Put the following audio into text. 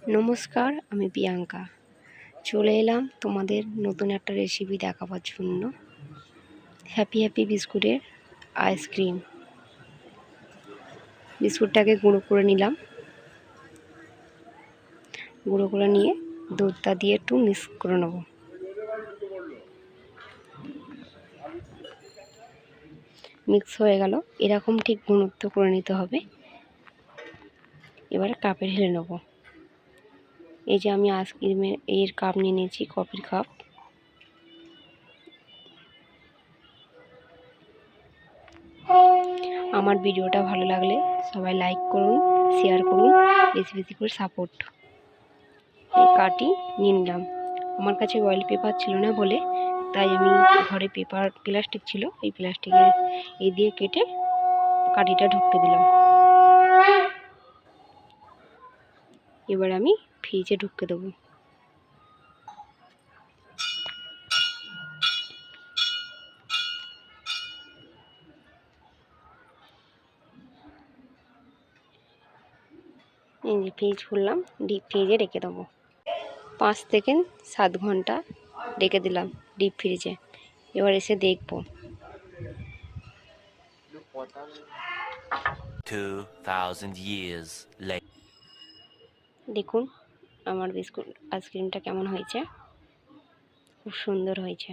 নমস্কার, আমি প্রিয়াঙ্কা। চলে এলাম তোমাদের নতুন একটা রেসিপি দেখাবার জন্য। হ্যাপি হ্যাপি বিস্কুটের আইসক্রিম। বিস্কুটটাকে গুঁড়ো করে নিলাম। গুঁড়ো করে নিয়ে দুধটা দিয়ে একটু মিক্স করে নেব। মিক্স হয়ে গেল, এরকম ঠিক ঘনত্ব করে নিতে হবে। এবারে কাপে ঢেলে নেব। এই যে আমি আইসক্রিমের এর কাপ নিয়ে নিয়েছি, কফির কাপ। আমার ভিডিওটা ভালো লাগলে সবাই লাইক করুন, শেয়ার করুন, বেশি বেশি করে সাপোর্ট। এই কাটি নিয়ে নিলাম। আমার কাছে অয়েল পেপার ছিল না বলে তাই আমি ঘরে প্লাস্টিক ছিল, এই প্লাস্টিকের এই দিয়ে কেটে কাঠিটা ঢুকতে দিলাম। এবার আমি ফ্রিজে ঢুকতে দেবো। এই যে ফ্রিজ খুললাম, ডিপ ফ্রিজে রেখে দেবো। 5 থেকে 7 ঘন্টা রেখে দিলাম ডিপ ফ্রিজে। এবার এসে দেখবো। 2000 years later. দেখুন আমার বিস্কুট আইসক্রিমটা কেমন হয়েছে। খুব সুন্দর হয়েছে।